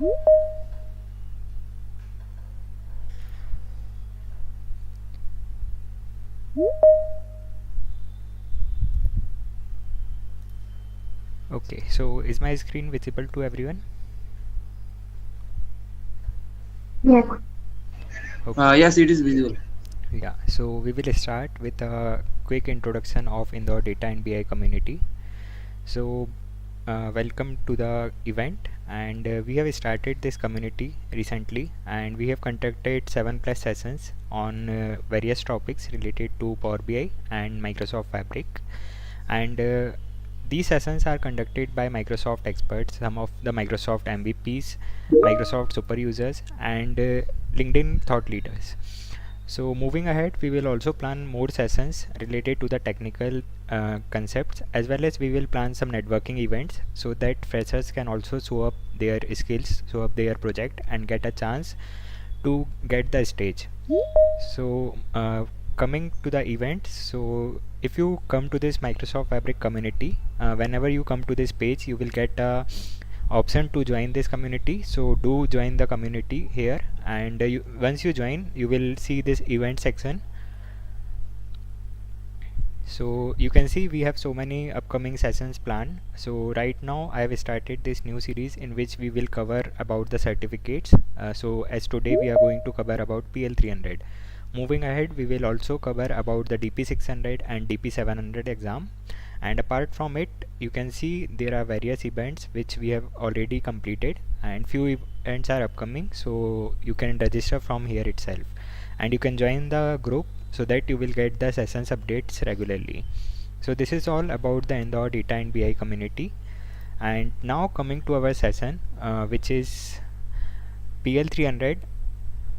Okay, so is my screen visible to everyone? Yes. Okay. Yes, it is visible. Yeah, so we will start with a quick introduction of Indore Data and BI community. So welcome to the event, and we have started this community recently, and we have conducted 7+ sessions on various topics related to Power BI and Microsoft Fabric. And these sessions are conducted by Microsoft experts, some of the Microsoft MVPs, Microsoft super users, and LinkedIn thought leaders. So moving ahead, we will also plan more sessions related to the technical concepts, as well as we will plan some networking events so that freshers can also show up their skills, show up their project, and get a chance to get the stage. So coming to the event, so if you come to this Microsoft Fabric community, whenever you come to this page, you will get a option to join this community. So do join the community here, and once you join, you will see this event section. So you can see we have so many upcoming sessions planned. So right now I have started this new series in which we will cover about the certificates. So as today we are going to cover about PL-300. Moving ahead, we will also cover about the DP-600 and DP-700 exam. And apart from it, you can see there are various events which we have already completed, and few events are upcoming, so you can register from here itself, and you can join the group so that you will get the sessions updates regularly. So this is all about the Indore Data and BI community. And now coming to our session, which is PL-300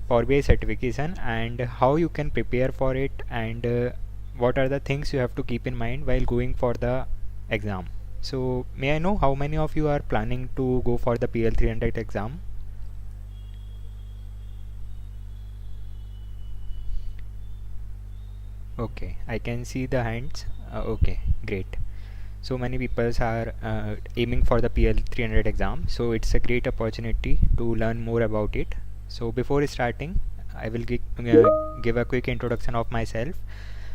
Power BI certification, and how you can prepare for it, and what are the things you have to keep in mind while going for the exam. So may I know how many of you are planning to go for the PL-300 exam? Okay, I can see the hands. Okay, great. So many people are aiming for the PL-300 exam, so it's a great opportunity to learn more about it. So before starting, I will give a quick introduction of myself.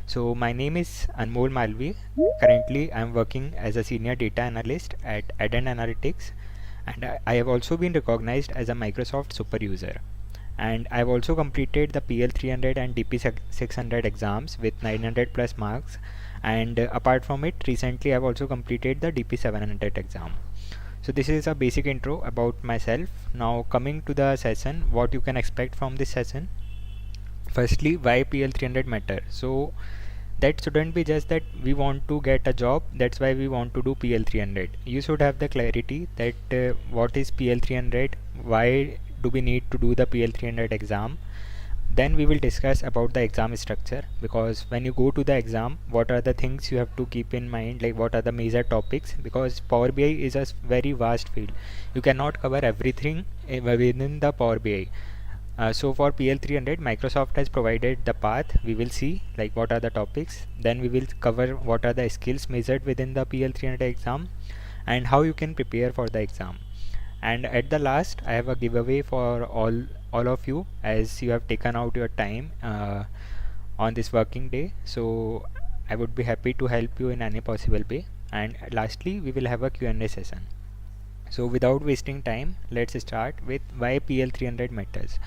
So my name is Anmol Malvi. Currently I am working as a senior data analyst at End Analytics, and I have also been recognized as a Microsoft super user. And I have also completed the PL-300 and DP-600 exams with 900 plus marks, and apart from it, recently I have also completed the DP-700 exam. So this is a basic intro about myself. Now coming to the session, what you can expect from this session. Firstly, why PL-300 matter? So that shouldn't be just that we want to get a job, that's why we want to do PL-300. You should have the clarity that what is PL-300, why do we need to do the PL-300 exam. Then we will discuss about the exam structure, because when you go to the exam, what are the things you have to keep in mind, like what are the major topics, because Power BI is a very vast field. You cannot cover everything within the Power BI. So for PL-300, Microsoft has provided the path. We will see like what are the topics, then we will cover what are the skills measured within the PL-300 exam, and how you can prepare for the exam. And at the last, I have a giveaway for all of you, as you have taken out your time on this working day. So I would be happy to help you in any possible way. And lastly, we will have a Q&A session. So without wasting time, let's start with why PL-300 matters.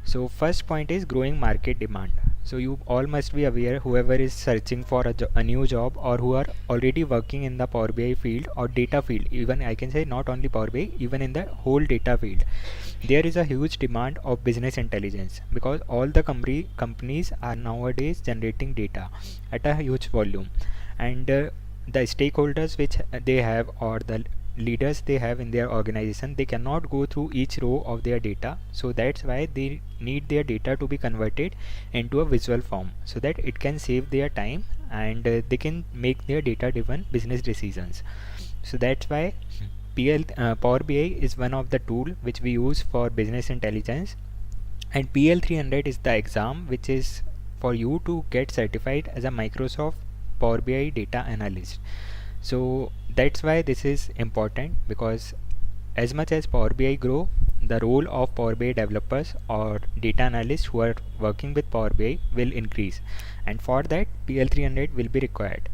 So first point is growing market demand. So you all must be aware, whoever is searching for a new job, or who are already working in the Power BI field or data field, even I can say not only Power BI, even in the whole data field, there is a huge demand of business intelligence, because all the companies are nowadays generating data at a huge volume, and the stakeholders which they have, or the leaders they have in their organization, they cannot go through each row of their data. So that's why they need their data to be converted into a visual form, so that it can save their time, and they can make their data driven business decisions. So that's why Power BI is one of the tool which we use for business intelligence, and PL-300 is the exam which is for you to get certified as a Microsoft Power BI data analyst. So that's why this is important, because as much as Power BI grow, the role of Power BI developers or data analysts who are working with Power BI will increase, and for that PL-300 will be required.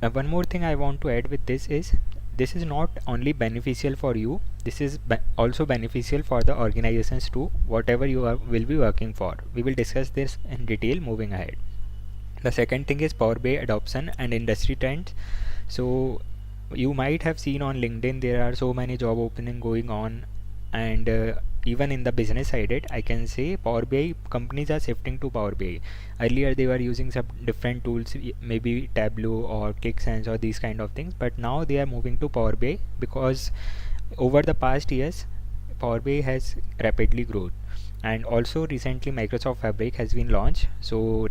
One more thing I want to add with this is not only beneficial for you, this is also beneficial for the organizations too, whatever you will be working for. We will discuss this in detail moving ahead. The second thing is Power BI adoption and industry trends. So you might have seen on LinkedIn there are so many job opening going on, and even in the business side I can say Power BI companies are shifting to Power BI. Earlier they were using some different tools, maybe Tableau or ClickSense or these kind of things, but now they are moving to Power BI because over the past years Power BI has rapidly grown, and also recently Microsoft Fabric has been launched, so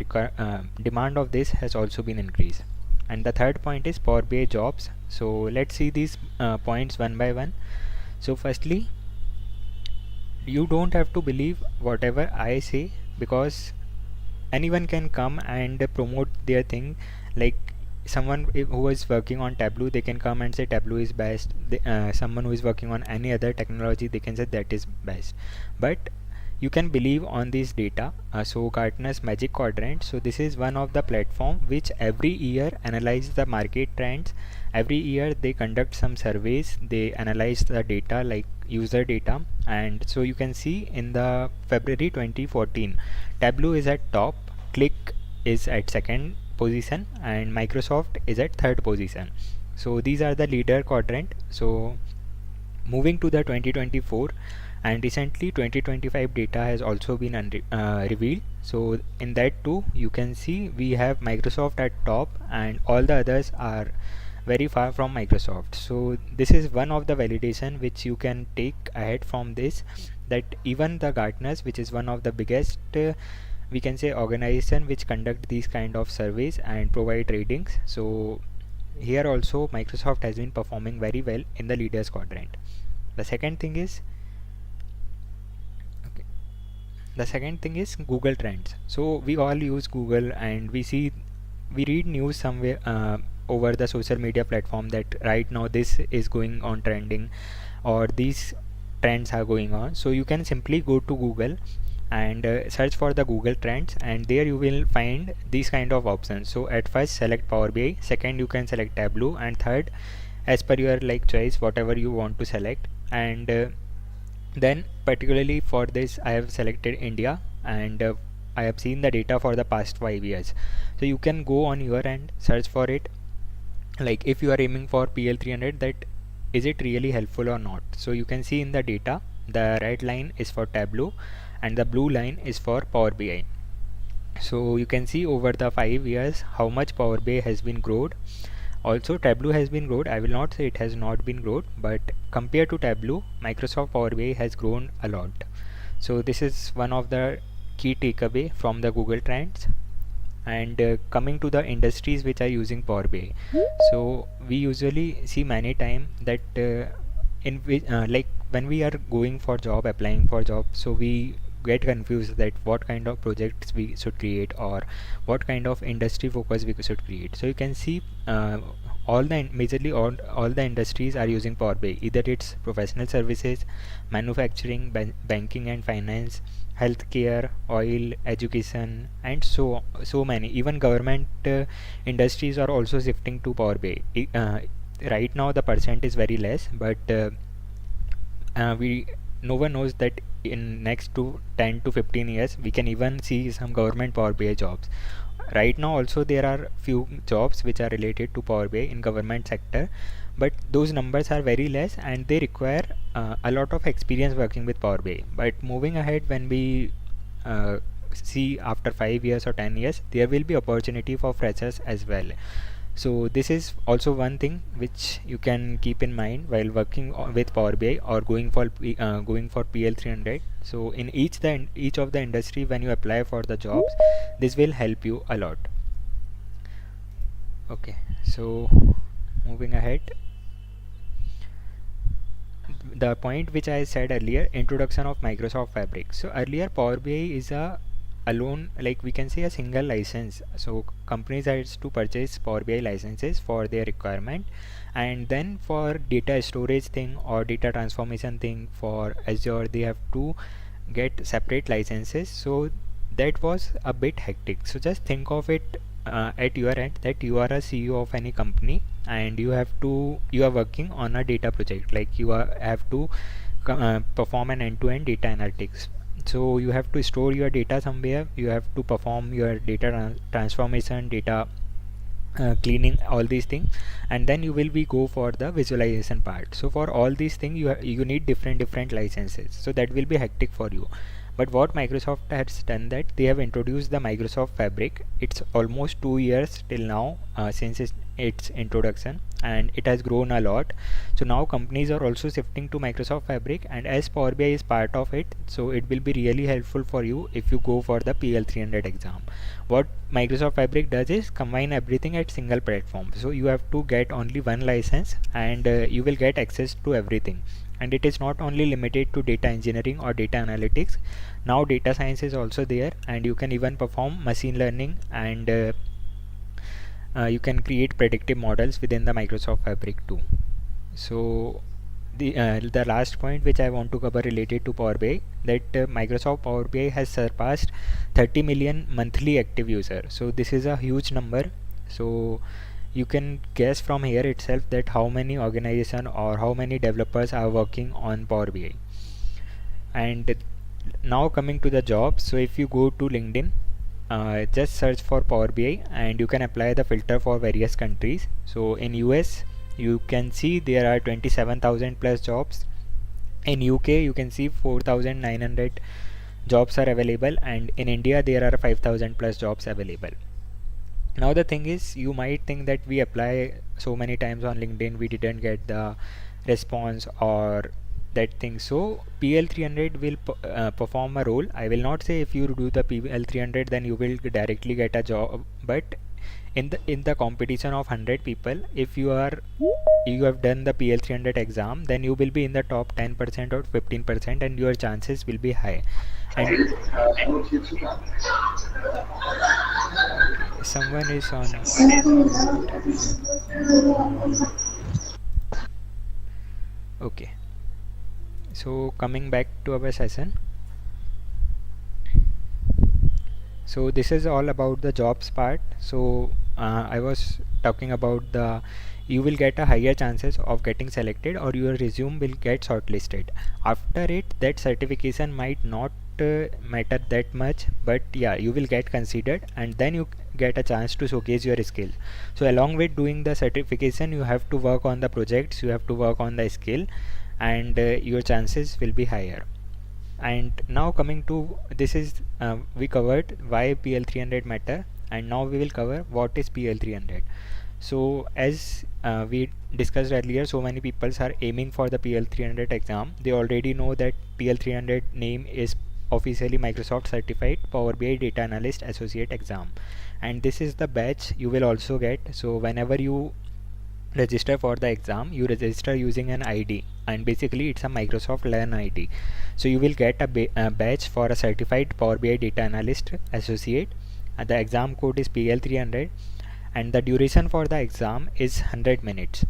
demand of this has also been increased. And the third point is Power BI jobs. So let's see these points one by one. So firstly, you don't have to believe whatever I say, because anyone can come and promote their thing. Like someone who is working on Tableau, they can come and say Tableau is best. Someone who is working on any other technology, they can say that is best. But you can believe on this data. So Gartner's Magic Quadrant, so this is one of the platform which every year analyze the market trends. Every year they conduct some surveys, they analyze the data like user data, and so you can see in the February 2014 Tableau is at top, Click is at second position, and Microsoft is at third position. So these are the leader quadrant. So moving to the 2024, and recently 2025 data has also been revealed. So in that too you can see we have Microsoft at top and all the others are very far from Microsoft. So this is one of the validation which you can take ahead from this, that even the Gartners, which is one of the biggest we can say organization which conduct these kind of surveys and provide ratings, so here also Microsoft has been performing very well in the leaders quadrant. The second thing is Google Trends. So we all use Google, and we read news somewhere over the social media platform that right now this is going on trending or these trends are going on. So you can simply go to Google and search for the Google Trends, and there you will find these kind of options. So at first select Power BI, second you can select Tableau, and third as per your like choice whatever you want to select. And then particularly for this I have selected India, and I have seen the data for the past 5 years. So you can go on your end, search for it, like if you are aiming for PL-300, that is it really helpful or not. So you can see in the data the red line is for Tableau and the blue line is for Power BI. So you can see over the 5 years how much Power BI has been growed. Also Tableau has been growed. I will not say it has not been growed, but compared to Tableau, Microsoft Power BI has grown a lot. So this is one of the key takeaway from the Google Trends. And coming to the industries which are using Power BI, so we usually see many time that in which like when we are going for job, applying for job, so we get confused that what kind of projects we should create or what kind of industry focus we should create. So you can see majorly all the industries are using Power BI. Either it's professional services, manufacturing, banking and finance, healthcare, oil, education, and so many. Even government industries are also shifting to Power BI. Right now the percent is very less, but no one knows that in next to 10 to 15 years we can even see some government Power BI jobs. Right now also there are few jobs which are related to Power BI in government sector, but those numbers are very less and they require a lot of experience working with Power BI. But moving ahead, when we see after 5 years or 10 years, there will be opportunity for freshers as well. So this is also one thing which you can keep in mind while working with Power BI or going for PL-300. So in each of the industry, when you apply for the jobs, this will help you a lot. Okay, so moving ahead, the point which I said earlier, introduction of Microsoft Fabric. So earlier Power BI is a alone, like we can say, a single license. So companies has to purchase Power BI licenses for their requirement, and then for data storage thing or data transformation thing for Azure they have to get separate licenses. So that was a bit hectic. So just think of it at your end that you are a CEO of any company and you are working on a data project, like have to perform an end-to-end data analytics. So you have to store your data somewhere, you have to perform your data transformation, data cleaning, all these things, and then you will be go for the visualization part. So for all these things you need different licenses, so that will be hectic for you. But what Microsoft has done, that they have introduced the Microsoft Fabric. It's almost 2 years till now since its introduction, and it has grown a lot. So now companies are also shifting to Microsoft Fabric, and as Power BI is part of it, so it will be really helpful for you if you go for the PL-300 exam. What Microsoft Fabric does is combine everything at single platform. So you have to get only one license, and you will get access to everything. And it is not only limited to data engineering or data analytics. Now data science is also there, and you can even perform machine learning, and you can create predictive models within the Microsoft Fabric too. So the last point which I want to cover related to Power BI, that Microsoft Power BI has surpassed 30 million monthly active users. So this is a huge number. So you can guess from here itself that how many organization or how many developers are working on Power BI. And now coming to the jobs, so if you go to LinkedIn, just search for Power BI and you can apply the filter for various countries. So in US you can see there are 27,000 plus jobs. In UK you can see 4,900 jobs are available, and in India there are 5,000 plus jobs available. Now the thing is, you might think that we apply so many times on LinkedIn, we didn't get the response or that thing. So PL-300 will perform a role. I will not say if you do the PL-300 then you will directly get a job, but in the competition of 100 people, if you have done the PL-300 exam, then you will be in the top 10% or 15%, and your chances will be high. And someone is on. Okay, so coming back to our session, so this is all about the jobs part. So I was talking about the you will get a higher chances of getting selected, or your resume will get shortlisted. After it, that certification might not matter that much, but yeah, you will get considered, and then you get a chance to showcase your skill. So along with doing the certification, you have to work on the projects, you have to work on the skill, and your chances will be higher. And now coming to this is we covered why PL-300 matter, and now we will cover what is PL-300. So as we discussed earlier, so many people are aiming for the PL-300 exam. They already know that PL-300 name is officially Microsoft Certified Power BI Data Analyst Associate exam, and this is the badge you will also get. So whenever you register for the exam, you register using an ID, and basically it's a Microsoft Learn ID. So you will get a badge for a Certified Power BI Data Analyst Associate, and the exam code is PL-300, and the duration for the exam is 100 minutes.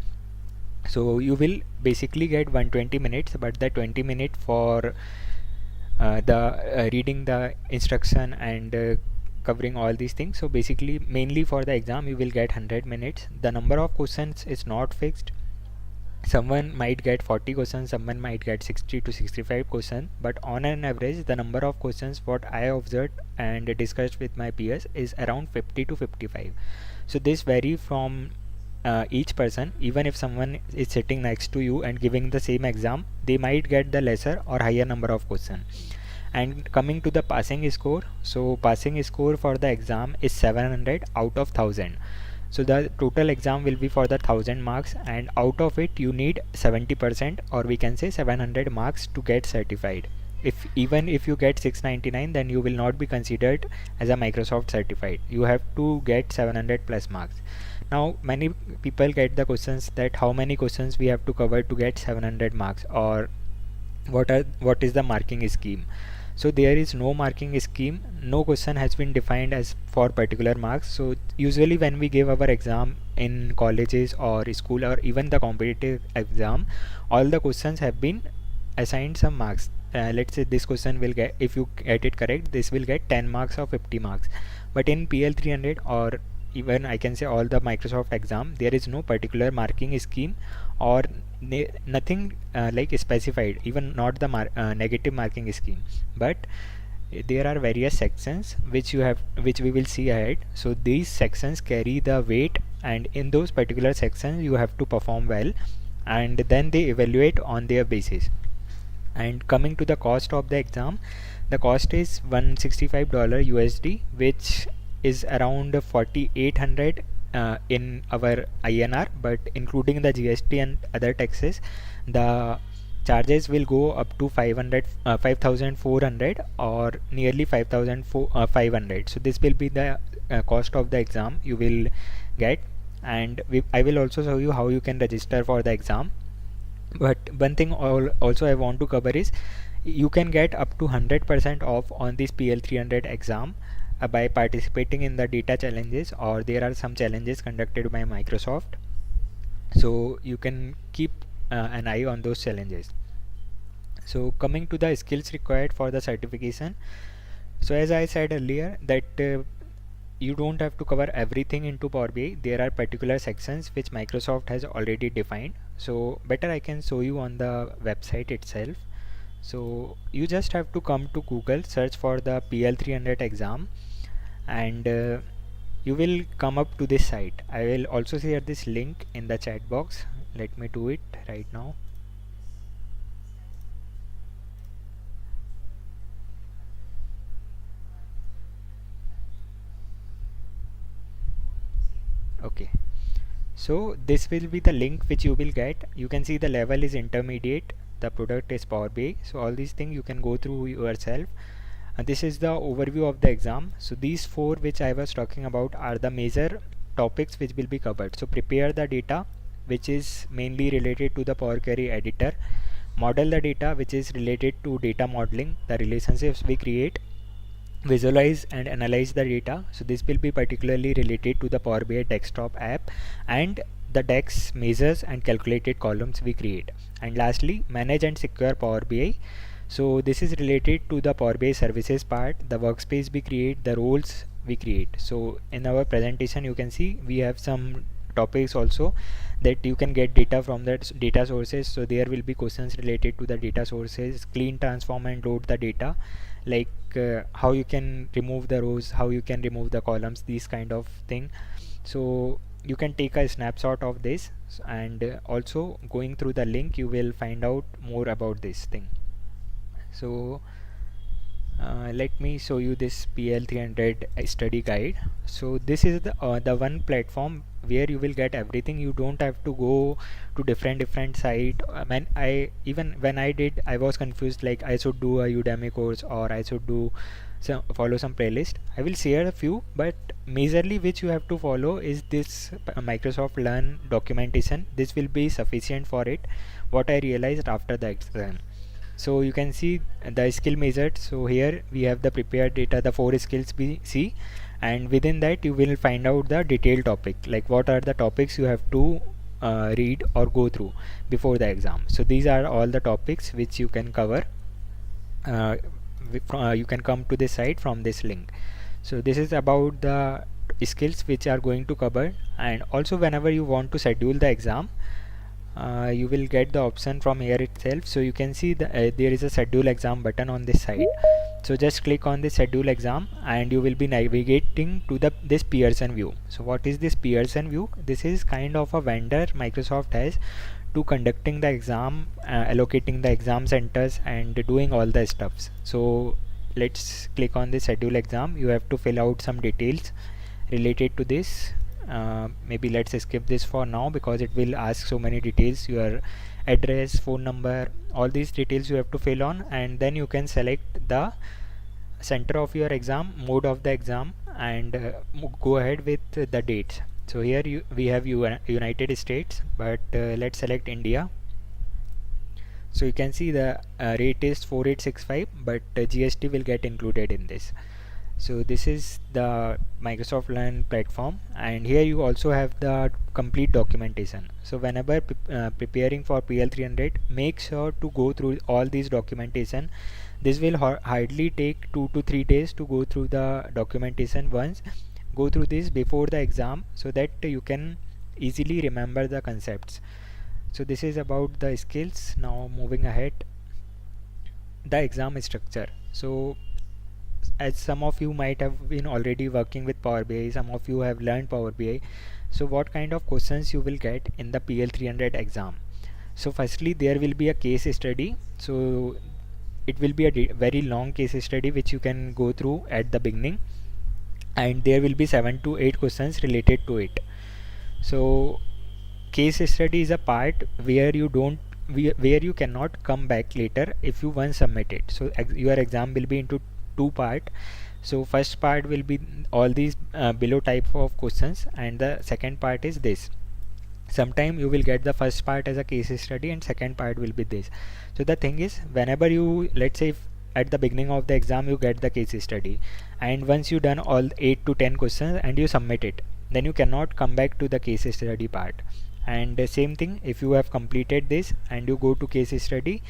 So you will basically get 120 minutes, but the 20 minute for the reading the instruction and covering all these things. So basically mainly for the exam you will get 100 minutes. The number of questions is not fixed. Someone might get 40 questions, someone might get 60 to 65 questions, but on an average the number of questions what I observed and discussed with my peers is around 50 to 55. So this vary from each person. Even if someone is sitting next to you and giving the same exam, they might get the lesser or higher number of questions. And coming to the passing score, so passing score for the exam is 700 out of 1000. So the total exam will be for the 1000 marks, and out of it you need 70%, or we can say 700 marks to get certified. Even if you get 699, then you will not be considered as a Microsoft certified. You have to get 700 plus marks. Now many people get the questions that how many questions we have to cover to get 700 marks, or what is the marking scheme. So there is no marking scheme, no question has been defined as for particular marks. So usually when we give our exam in colleges or school or even the competitive exam, all the questions have been assigned some marks. Let's say this question will get, if you get it correct, this will get 10 marks or 50 marks. But in PL300 or even I can say all the Microsoft exam, there is no particular marking scheme or nothing like specified, even not the negative marking scheme. But there are various sections which we will see ahead. So these sections carry the weight, and in those particular sections you have to perform well, and then they evaluate on their basis. And coming to the cost of the exam, the cost is $165 USD, which is around 4800 in our INR, but including the GST and other taxes, the charges will go up to 5400 or nearly 5500. So this will be the cost of the exam you will get. And I will also show you how you can register for the exam. But one thing also I want to cover is you can get up to 100% off on this PL300 exam by participating in the data challenges, or there are some challenges conducted by Microsoft. So you can keep an eye on those challenges. So coming to the skills required for the certification. So as I said earlier that you don't have to cover everything into Power BI. There are particular sections which Microsoft has already defined. So better I can show you on the website itself. So you just have to come to Google, search for the PL300 exam, and you will come up to this site. I will also share this link in the chat box. Let me do it right now. Okay, so this will be the link which you will get. You can see the level is intermediate, the product is Power BI. So all these things you can go through yourself. And this is the overview of the exam. So these four which I was talking about are the major topics which will be covered. So prepare the data, which is mainly related to the Power Query editor. Model the data, which is related to data modeling, the relationships we create. Visualize and analyze the data. So this will be particularly related to the Power BI desktop app and the DEX measures and calculated columns we create. And lastly, manage and secure Power BI. So this is related to the Power BI services part, the workspace we create, the roles we create. So in our presentation you can see we have some topics also that you can get data from the data sources. So there will be questions related to the data sources, clean, transform and load the data, like how you can remove the rows, how you can remove the columns, these kind of thing. So you can take a snapshot of this, and also going through the link you will find out more about this thing. So let me show you this PL300 study guide. So this is the one platform where you will get everything. You don't have to go to different site. When I did, I was confused, like I should do a Udemy course or I should do follow some playlist. I will share a few, but majorly which you have to follow is this Microsoft Learn documentation. This will be sufficient for it, what I realized after the exam. So you can see the skill measured. So here we have the prepared data, the 4 skills we see, and within that you will find out the detailed topic, like what are the topics you have to read or go through before the exam. So these are all the topics which you can cover. You can come to this site from this link. So this is about the skills which are going to cover. And also whenever you want to schedule the exam, you will get the option from here itself. So you can see there is a schedule exam button on this side. So just click on the schedule exam and you will be navigating to this Pearson view. So what is this Pearson view? This is kind of a vendor Microsoft has to conducting the exam, allocating the exam centers and doing all the stuffs. So let's click on the schedule exam. You have to fill out some details related to this. Maybe let's skip this for now because it will ask so many details, your address, phone number, all these details you have to fill on, and then you can select the center of your exam, mode of the exam, and go ahead with the dates. So here we have United States, but let's select India. So you can see the rate is 4865, but GST will get included in this. So this is the Microsoft Learn platform, and here you also have the complete documentation. So whenever preparing for PL-300, make sure to go through all these documentation. This will hardly take 2 to 3 days to go through the documentation once. Go through this before the exam so that you can easily remember the concepts. So this is about the skills. Now moving ahead, the exam structure. So as some of you might have been already working with Power BI, some of you have learned Power BI. So what kind of questions you will get in the PL-300 exam? So firstly, there will be a case study. So it will be a very long case study which you can go through at the beginning, and there will be 7 to 8 questions related to it. So case study is a part where you cannot come back later if you once submit it. So your exam will be into two part. So first part will be all these below type of questions, and the second part is this. Sometime you will get the first part as a case study and second part will be this. So the thing is, whenever you, let's say if at the beginning of the exam you get the case study, and once you done all 8 to 10 questions and you submit it, then you cannot come back to the case study part. And same thing, if you have completed this and you go to case study,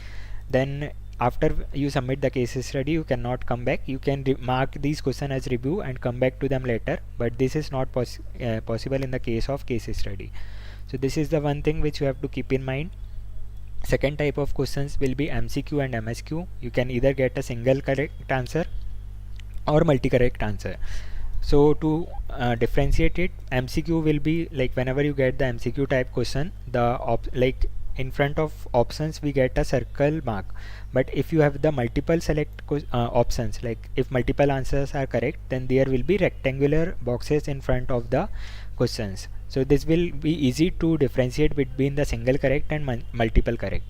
then after you submit the case study you cannot come back. You can mark these questions as review and come back to them later, but this is not possible in the case of case study. So this is the one thing which you have to keep in mind. Second type of questions will be MCQ and MSQ. You can either get a single correct answer or multi correct answer. So to differentiate it, MCQ will be like whenever you get the MCQ type question, the like in front of options we get a circle mark, but if you have the multiple select options, like if multiple answers are correct, then there will be rectangular boxes in front of the questions. So this will be easy to differentiate between the single correct and multiple correct.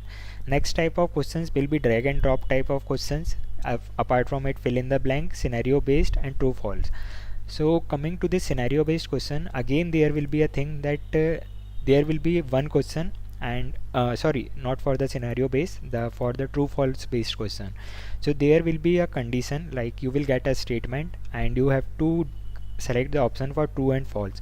Next type of questions will be drag and drop type of questions. Apart from it, fill in the blank, scenario based, and true false. So coming to this scenario based question, again there will be a thing that there will be one question, and sorry, not for the scenario based, for the true false based question. So there will be a condition, like you will get a statement and you have to select the option for true and false,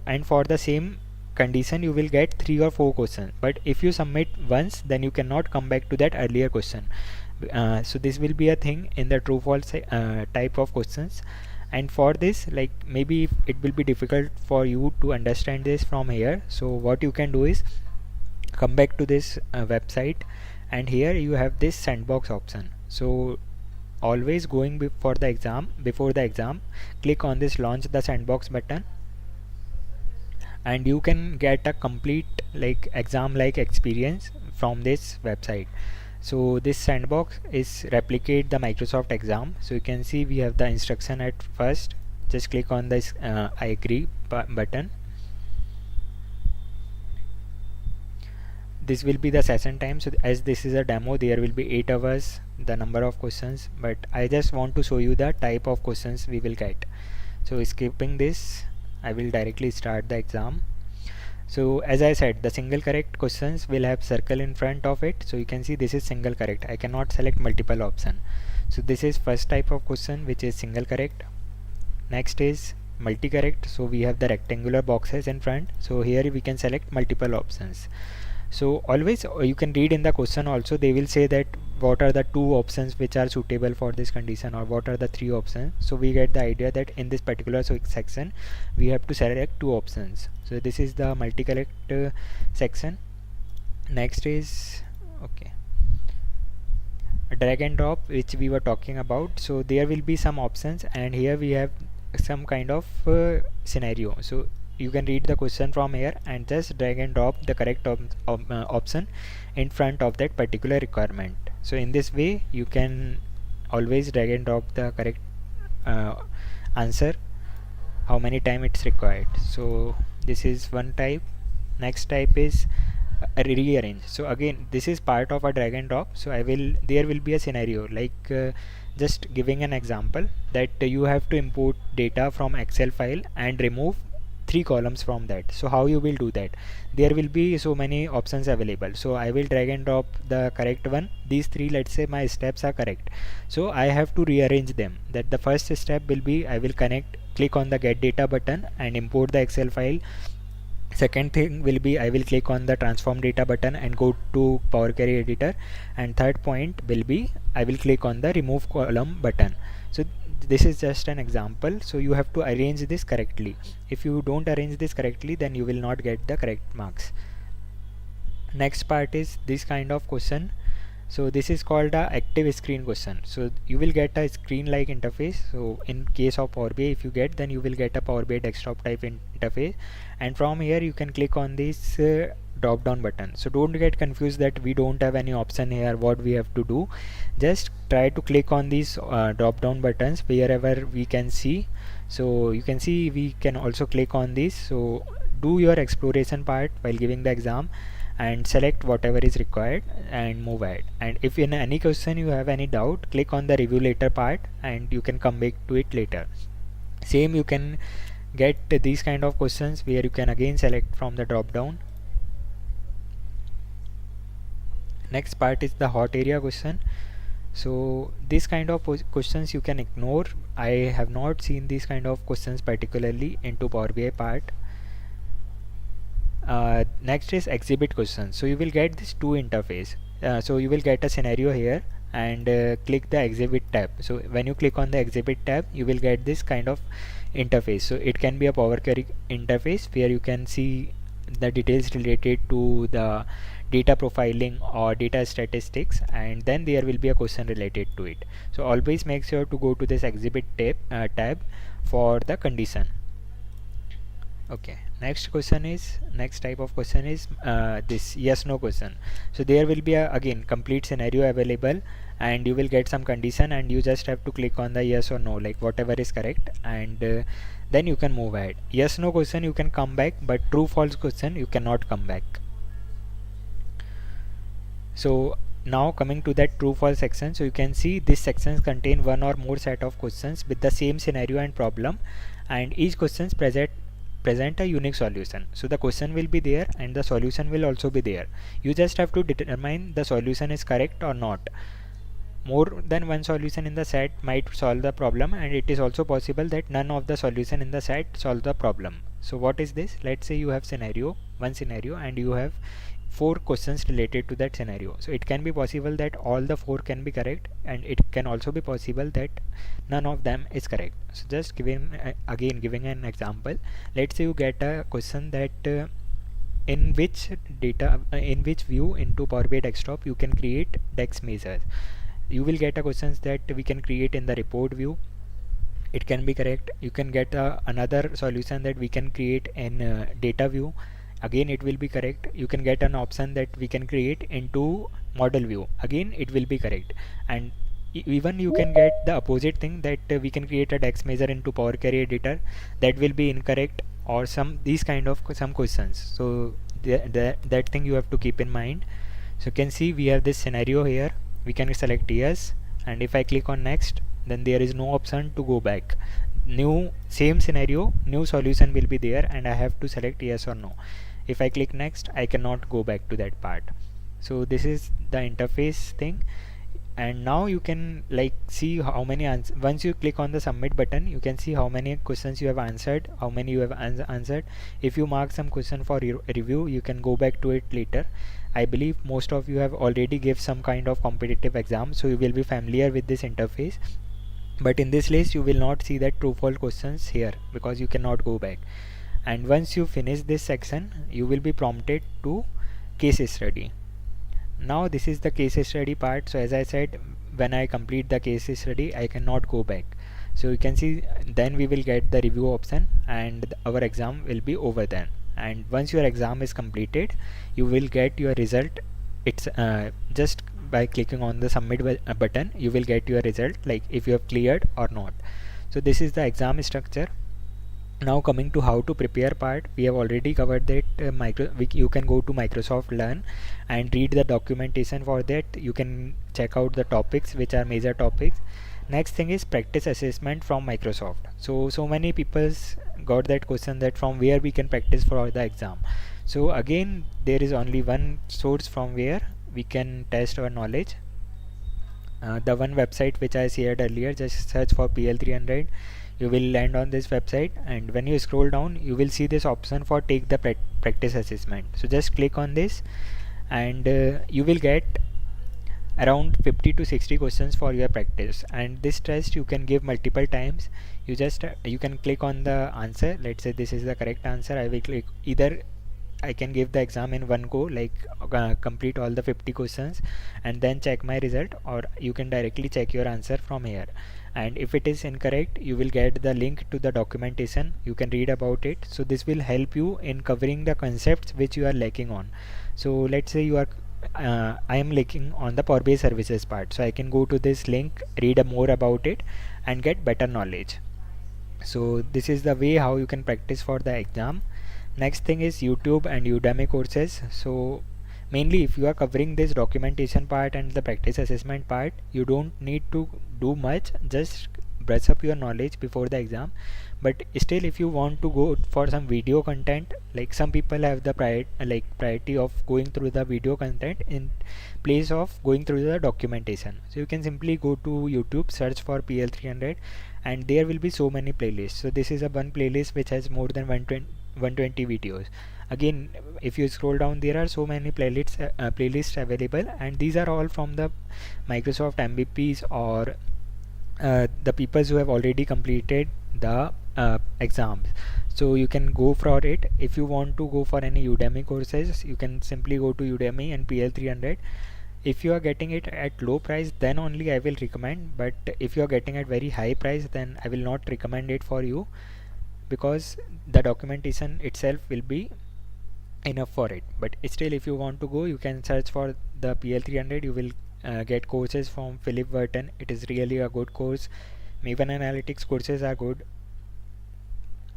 and for the same condition you will get 3 or 4 questions, but if you submit once, then you cannot come back to that earlier question. So this will be a thing in the true false type of questions. And for this, like maybe it will be difficult for you to understand this from here, so what you can do is come back to this website, and here you have this sandbox option. So always going before the exam, click on this launch the sandbox button, and you can get a complete like exam like experience from this website. So this sandbox is replicate the Microsoft exam. So you can see we have the instruction at first. Just click on this I agree button. This will be the session time. So as this is a demo, there will be 8 hours the number of questions, but I just want to show you the type of questions we will get. So skipping this, I will directly start the exam. So as I said, the single correct questions will have circle in front of it. So you can see this is single correct. I cannot select multiple option. So this is first type of question, which is single correct. Next is multi correct. So we have the rectangular boxes in front. So here we can select multiple options. So always you can read in the question also, they will say that what are the 2 options which are suitable for this condition, or what are the 3 options. So we get the idea that in this particular section we have to select 2 options. So this is the multi-correct section. Next is drag and drop, which we were talking about. So there will be some options, and here we have some kind of scenario. So you can read the question from here and just drag and drop the correct option in front of that particular requirement. So in this way you can always drag and drop the correct answer how many time it's required. So this is one type. Next type is rearrange. So again this is part of a drag and drop. So there will be a scenario like just giving an example that you have to import data from Excel file and remove 3 columns from that. So how you will do that? There will be so many options available, so I will drag and drop the correct one. These 3, let's say my steps are correct, so I have to rearrange them. That the first step will be, I will click on the get data button and import the Excel file. Second thing will be, I will click on the transform data button and go to Power Query editor. And third point will be, I will click on the remove column button. So this is just an example, so you have to arrange this correctly. If you don't arrange this correctly, then you will not get the correct marks. Next part is this kind of question. So this is called a active screen question. So you will get a screen like interface. So in case of PowerBI, if you get, then you will get a PowerBI desktop type interface, and from here you can click on this drop down button. So don't get confused that we don't have any option here. What we have to do, just try to click on these drop down buttons wherever we can see. So you can see we can also click on this. So do your exploration part while giving the exam and select whatever is required and move ahead. And if in any question you have any doubt, click on the review later part and you can come back to it later. Same, you can get these kind of questions where you can again select from the drop down. Next part is the hot area question. So this kind of questions you can ignore. I have not seen these kind of questions particularly into Power BI part. Next is exhibit questions. So you will get this two interface. So you will get a scenario here and click the exhibit tab. So when you click on the exhibit tab, you will get this kind of interface. So it can be a Power Query interface where you can see the details related to the data profiling or data statistics, and then there will be a question related to it. So always make sure to go to this exhibit tab for the condition. Okay, next type of question is this yes no question. So there will be again complete scenario available, and you will get some condition and you just have to click on the yes or no, like whatever is correct, and then you can move ahead. Yes no question you can come back, but true false question you cannot come back. So now coming to that true false section, so you can see this sections contain one or more set of questions with the same scenario and problem, and each questions present a unique solution. So the question will be there and the solution will also be there. You just have to determine the solution is correct or not. More than one solution in the set might solve the problem, and it is also possible that none of the solution in the set solve the problem. So what is this? Let's say you have one scenario and you have 4 questions related to that scenario. So it can be possible that all the 4 can be correct, and it can also be possible that none of them is correct. So just giving an example, let's say you get a question that in which view into Power BI desktop you can create DEX measures. You will get a questions that we can create in the report view. It can be correct. You can get another solution that we can create in data view. Again it will be correct. You can get an option that we can create into model view. Again it will be correct. And even you can get the opposite thing, that we can create a DEX measure into Power Query editor. That will be incorrect, or some questions. So that thing you have to keep in mind. So you can see we have this scenario here. We can select yes, and if I click on next, then there is no option to go back. Same scenario, new solution will be there, and I have to select yes or no. If I click next, I cannot go back to that part. So this is the interface thing. And now you can see how many once you click on the submit button, you can see how many questions you have answered, how many you have answered. If you mark some question for review, you can go back to it later. I believe most of you have already give some kind of competitive exam, so you will be familiar with this interface. But in this list you will not see that true false questions here because you cannot go back. And once you finish this section, you will be prompted to case study. Now this is the case study part. So as I said, when I complete the case study, I cannot go back. So you can see then we will get the review option and our exam will be over then. And once your exam is completed, you will get your result. It's just by clicking on the submit button, you will get your result, like if you have cleared or not. So this is the exam structure. Now coming to how to prepare part, we have already covered that. You can go to Microsoft Learn and read the documentation for that. You can check out the topics which are major topics. Next thing is practice assessment from Microsoft. So many people's got that question that from where we can practice for the exam. So again, there is only one source from where we can test our knowledge. The one website which I shared earlier, just search for PL-300. You will land on this website, and when you scroll down you will see this option for take the practice assessment. So just click on this, and you will get around 50 to 60 questions for your practice, and this test you can give multiple times. You can click on the answer. Let's say this is the correct answer. I will click, either I can give the exam in one go, like complete all the 50 questions and then check my result, or you can directly check your answer from here. And if it is incorrect, you will get the link to the documentation. You can read about it. So this will help you in covering the concepts which you are lacking on. So let's say you are I am lacking on the PowerBI services part, so I can go to this link, read more about it and get better knowledge. So this is the way how you can practice for the exam. Next thing is YouTube and Udemy courses. So mainly if you are covering this documentation part and the practice assessment part, you don't need to do much, just brush up your knowledge before the exam. But still, if you want to go for some video content, like some people have the priority of going through the video content in place of going through the documentation. So you can simply go to YouTube, search for PL-300, and there will be so many playlists. So this is a one playlist which has more than 120 videos. Again, if you scroll down, there are so many playlists available, and these are all from the Microsoft MVPs or the people who have already completed the exams. So you can go for it. If you want to go for any Udemy courses, you can simply go to Udemy and PL-300. If you are getting it at low price, then only I will recommend, but if you are getting at very high price, then I will not recommend it for you, because the documentation itself will be enough for it. But still, if you want to go, you can search for the PL-300. You will get courses from Philip Burton. It is really a good course. Maven Analytics courses are good,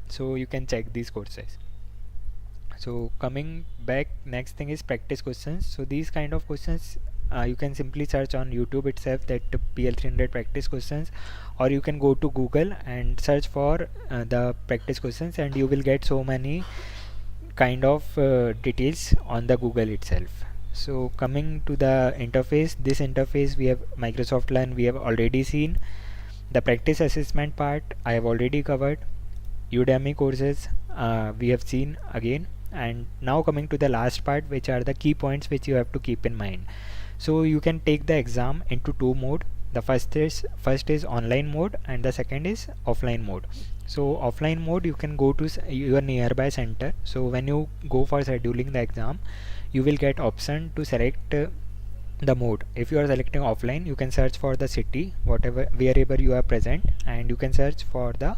so you can check these courses. So coming back, next thing is practice questions. So these kind of questions you can simply search on YouTube itself, that PL-300 practice questions, or you can go to Google and search for the practice questions, and you will get so many kind of details on the Google itself. So coming to the interface, this interface we have Microsoft Learn, we have already seen. The practice assessment part I have already covered. Udemy courses we have seen again. And now coming to the last part, which are the key points which you have to keep in mind. So you can take the exam into two mode. The first is online mode, and the second is offline mode. So offline mode, you can go to your nearby center. So when you go for scheduling the exam, you will get option to select the mode. If you are selecting offline, you can search for the city, wherever you are present, and you can search for the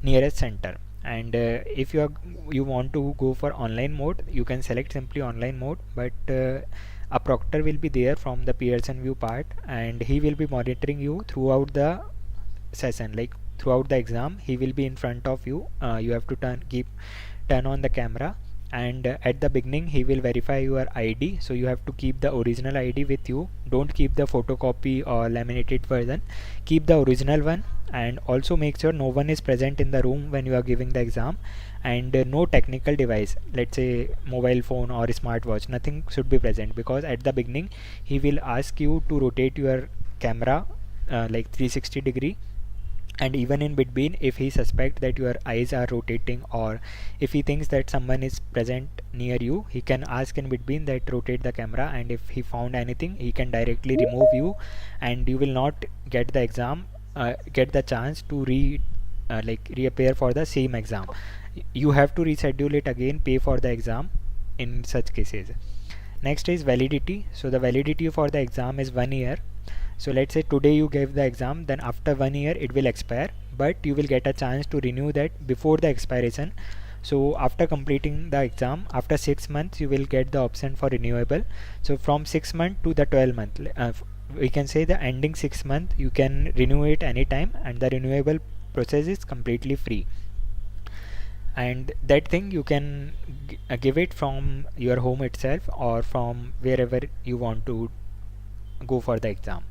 nearest center. And if you want to go for online mode, you can select simply online mode, but a proctor will be there from the Pearson VUE part, and he will be monitoring you throughout the session, like throughout the exam. He will be in front of you. You have to turn on the camera, and at the beginning he will verify your ID, so you have to keep the original ID with you. Don't keep the photocopy or laminated version, keep the original one. And also make sure no one is present in the room when you are giving the exam, and no technical device, let's say mobile phone or smartwatch, nothing should be present, because at the beginning he will ask you to rotate your camera like 360 degree. And even in between, if he suspects that your eyes are rotating, or if he thinks that someone is present near you, he can ask in between that rotate the camera, and if he found anything, he can directly remove you, and you will not get the exam get the chance to reappear for the same exam. You have to reschedule it again, pay for the exam in such cases. Next is validity. So the validity for the exam is 1 year. So let's say today you gave the exam, then after 1 year it will expire, but you will get a chance to renew that before the expiration. So after completing the exam, after 6 months, you will get the option for renewable. So from 6 month to the 12 month, we can say the ending 6 month, you can renew it anytime, and the renewable process is completely free. And that thing you can give it from your home itself, or from wherever you want to go for the exam.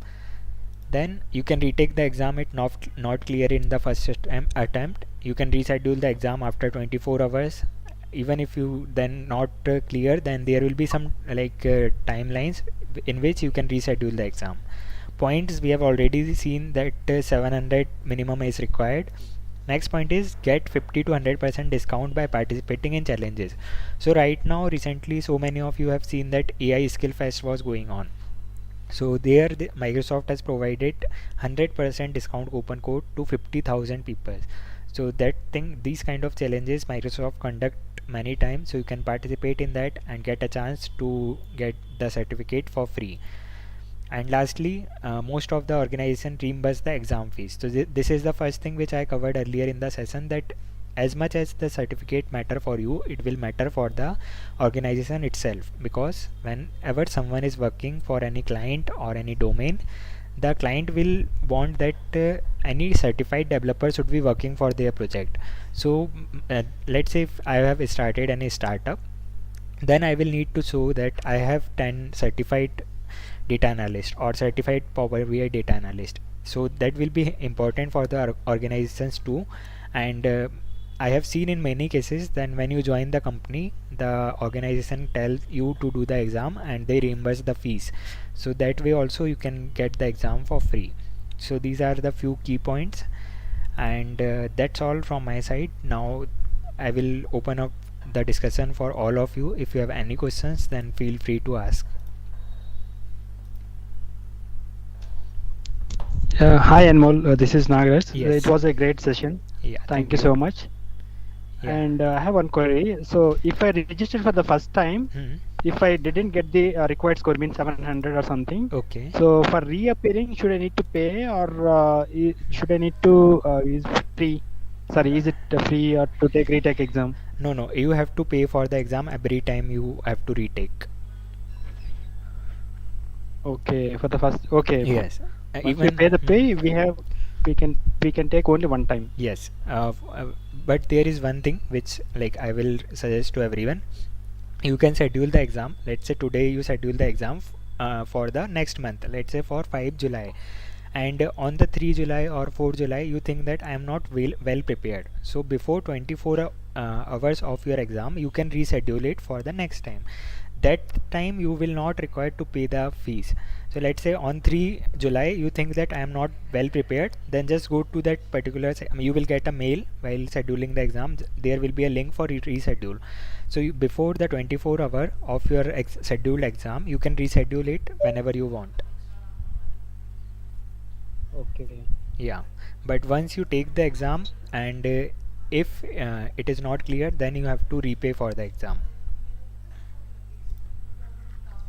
then you can retake the exam if not clear in the first attempt. You can reschedule the exam after 24 hours. Even if you then not clear, then there will be some timelines in which you can reschedule the exam. Points, we have already seen that 700 minimum is required. Next point is get 50 to 100% discount by participating in challenges. So right now, recently, so many of you have seen that AI Skill Fest was going on. So there, Microsoft has provided 100% discount coupon code to 50,000 people. So that thing, these kind of challenges Microsoft conduct many times. So you can participate in that and get a chance to get the certificate for free. And lastly, most of the organization reimburse the exam fees. So this is the first thing which I covered earlier in the session, that as much as the certificate matter for you, it will matter for the organization itself, because whenever someone is working for any client or any domain, the client will want that any certified developer should be working for their project. So let's say if I have started any startup, then I will need to show that I have 10 certified data analyst or certified PowerBI data analyst. So that will be important for the organizations too. And I have seen in many cases that when you join the company, the organization tells you to do the exam and they reimburse the fees. So that way also you can get the exam for free. So these are the few key points, and that's all from my side. Now I will open up the discussion for all of you. If you have any questions, then feel free to ask. Hi Anmol, this is Nagaraj. Yes. It was a great session. Yeah, Thank you so much. Yeah. And I have one query. So if I registered for the first time, if I didn't get the required score, means 700 or something. Okay. So for reappearing, should I need to pay, or should I need to is free? Sorry, is it free or to take retake exam? No, you have to pay for the exam every time you have to retake. Okay, for the first. Okay. Yes. Once Even we pay the pay, we can take only one time. Yes. But there is one thing which I will suggest to everyone. You can schedule the exam. Let's say today you schedule the exam for the next month. Let's say for 5 July. And on the 3 July or 4 July, you think that I am not well prepared. So before 24 hours of your exam, you can reschedule it for the next time. That time you will not require to pay the fees. So let's say on 3 July you think that I am not well prepared, then just go to that particular you will get a mail while scheduling the exam. There will be a link for reschedule. So before the 24 hour of your scheduled exam, you can reschedule it whenever you want. Okay. Yeah, but once you take the exam and if it is not clear, then you have to repay for the exam.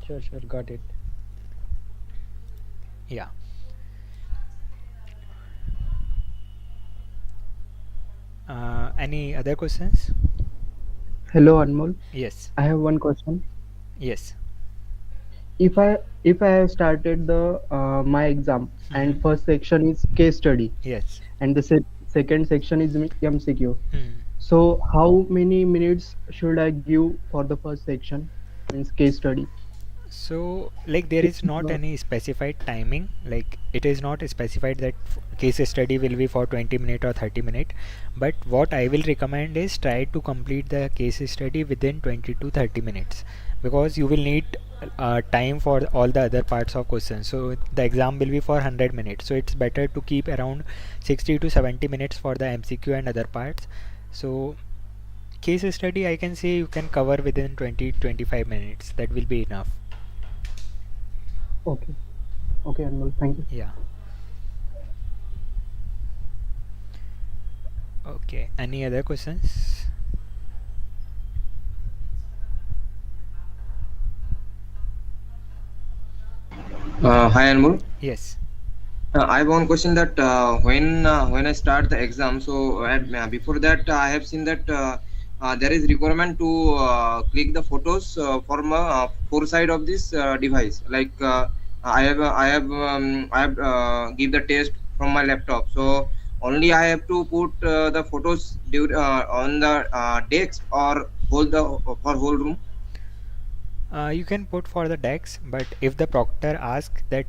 Sure, got it. Yeah. Any other questions? Hello Anmol. Yes. I have one question. Yes. If I have started the my exam and first section is case study. Yes. And the second section is MCQ. Hmm. So how many minutes should I give for the first section, means case study? So there is not any specified timing. It is not specified that case study will be for 20 minutes or 30 minutes. But what I will recommend is try to complete the case study within 20 to 30 minutes, because you will need time for all the other parts of questions. So the exam will be for 100 minutes. So it's better to keep around 60 to 70 minutes for the MCQ and other parts. So case study, I can say you can cover within 20-25 minutes. That will be enough. Okay. Okay, Anmol. Thank you. Yeah. Okay. Any other questions? Hi Anmol. Yes. I have one question that when I start the exam, so before that I have seen that there is requirement to click the photos from four side of this device. I have give the test from my laptop, so only I have to put the photos on the desk or for whole room. You can put for the decks, but if the proctor asks that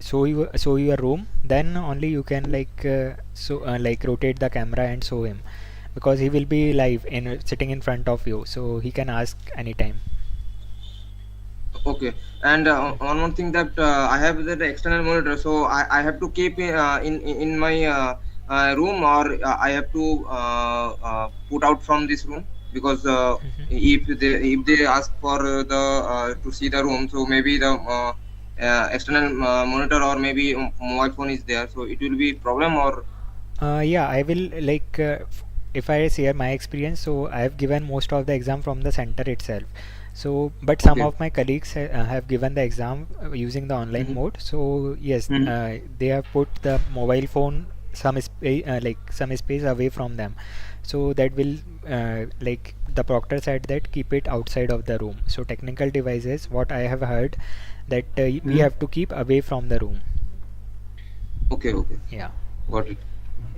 show your room, then only you can like rotate the camera and show him, because he will be live in sitting in front of you, so he can ask anytime. Okay, and one more thing that I have that external monitor, so I have to keep in my room, or I have to put out from this room, because if they ask for the to see the room, so maybe the external monitor or maybe mobile phone is there, so it will be problem or Yeah, I will if I share my experience, so I have given most of the exam from the center itself. So, but some okay. of my colleagues have given the exam using the online Mm-hmm. mode. So yes, Mm-hmm. they have put the mobile phone some space away from them. So that will like the proctor said that keep it outside of the room. So technical devices, what I have heard, that we Mm-hmm. have to keep away from the room. Okay, okay, Yeah, got it.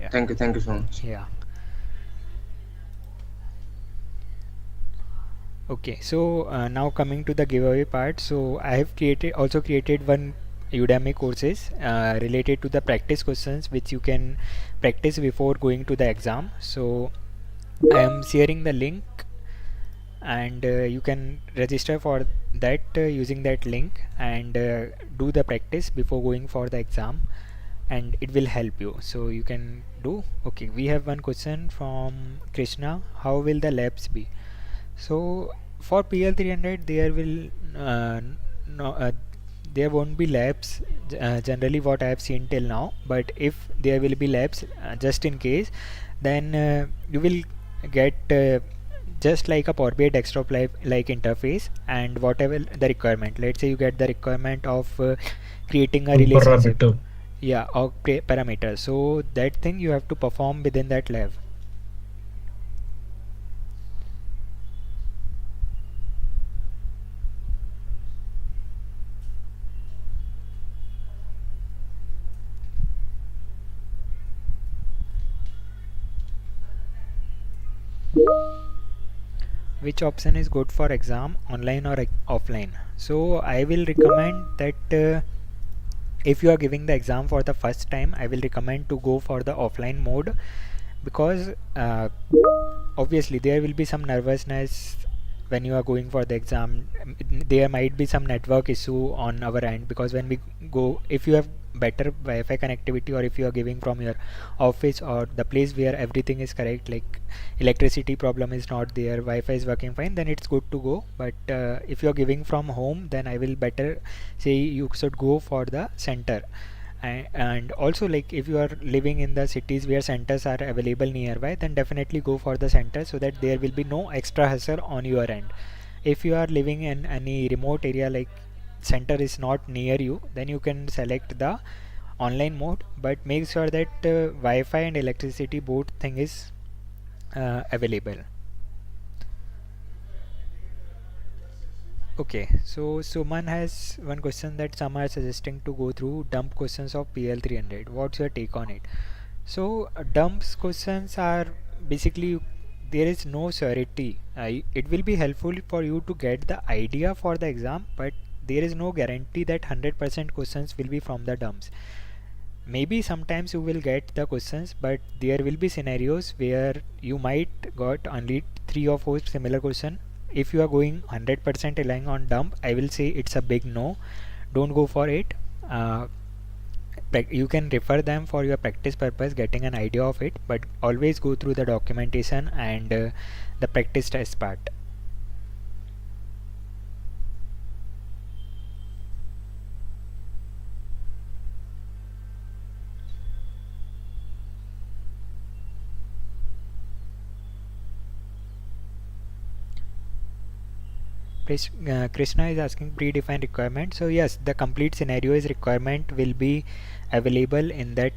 yeah, Thank you so much. yeah. Okay, so now coming to the giveaway part. So I have created one Udemy courses related to the practice questions which you can practice before going to the exam. So I am sharing the link, and you can register for that using that link, and do the practice before going for the exam, and it will help you. So you can do. Okay, we have one question from Krishna. How will the labs be? So for PL-300 there will no there won't be labs generally, what I have seen till now, but if there will be labs just in case, then you will get just like a PowerBI desktop like interface, and whatever the requirement, let's say you get the requirement of creating a relationship, yeah, or parameters, so that thing you have to perform within that lab. Which option is good for exam, online or offline? So I will recommend that if you are giving the exam for the first time, I will recommend to go for the offline mode, because obviously there will be some nervousness when you are going for the exam. There might be some network issue on our end, because when we go, if you have better Wi-Fi connectivity, or if you are giving from your office or the place where everything is correct, like electricity problem is not there, Wi-Fi is working fine, then it's good to go. But if you are giving from home, then I will better say you should go for the center. And also, like, if you are living in the cities where centers are available nearby, then definitely go for the center, so that there will be no extra hassle on your end. If you are living in any remote area, like center is not near you, then you can select the online mode, but make sure that Wi-Fi and electricity both thing is available. Okay, so Suman has one question that some are suggesting to go through dump questions of PL-300. What's your take on it? So dumps questions are basically, there is no surety. It will be helpful for you to get the idea for the exam, but there is no guarantee that 100% questions will be from the dumps. Maybe sometimes you will get the questions, but there will be scenarios where you might got only 3 or 4 similar question. If you are going 100% relying on dump, I will say it's a big no. Don't go for it. uh, you can refer them for your practice purpose, getting an idea of it, but always go through the documentation and the practice test part. Krishna is asking predefined requirement. So yes, the complete scenario is requirement will be available in that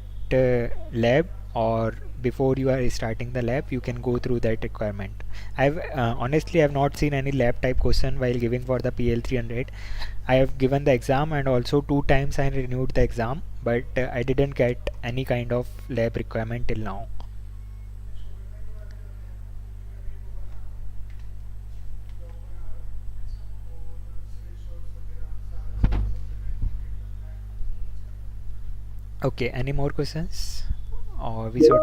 lab, or before you are starting the lab, you can go through that requirement. I've honestly I've not seen any lab type question while giving for the PL-300. I have given the exam, and also 2 times I renewed the exam, but I didn't get any kind of lab requirement till now. Okay, any more questions? Or we should...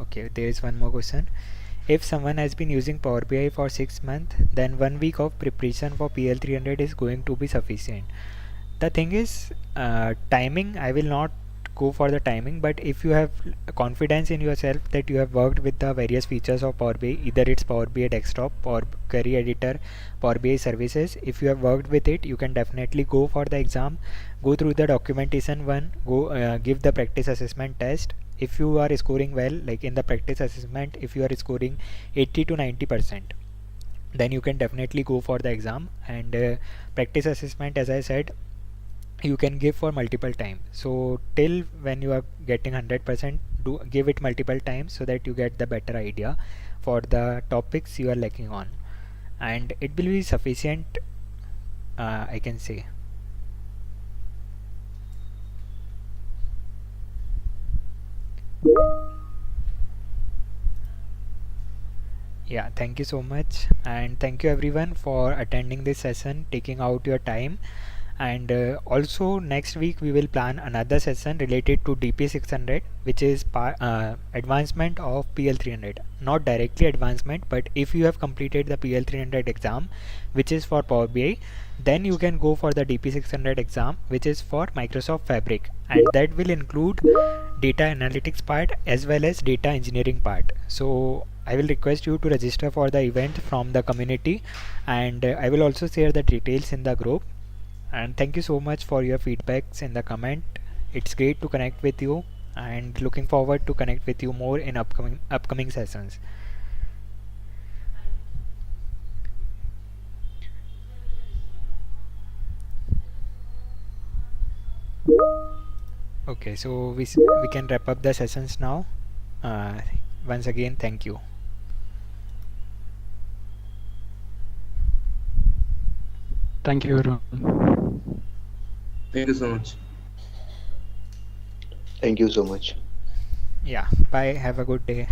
Okay, there is one more question. If someone has been using Power BI for 6 months, then 1 week of preparation for PL-300 is going to be sufficient. The thing is, timing, I will not go for the timing, but if you have confidence in yourself that you have worked with the various features of Power BI, either it's Power BI desktop or query editor, Power BI services, if you have worked with it, you can definitely go for the exam, go through the documentation one, go give the practice assessment test. If you are scoring well, like in the practice assessment, if you are scoring 80 to 90%, then you can definitely go for the exam. And practice assessment, as I said, you can give for multiple times. So till when you are getting 100%, do give it multiple times so that you get the better idea for the topics you are lacking on, and it will be sufficient, I can say. Yeah, thank you so much, and thank you everyone for attending this session, taking out your time. And also next week we will plan another session related to DP600, which is advancement of PL300. Not directly advancement, but if you have completed the PL300 exam, which is for Power BI, then you can go for the DP600 exam, which is for Microsoft Fabric, and that will include data analytics part as well as data engineering part. So I will request you to register for the event from the community, and I will also share the details in the group. And thank you so much for your feedbacks in the comment. It's great to connect with you, and looking forward to connect with you more in upcoming sessions. Okay, so we can wrap up the sessions now. Once again, thank you. Thank you, everyone. Thank you so much. Thank you so much. Yeah, bye, have a good day.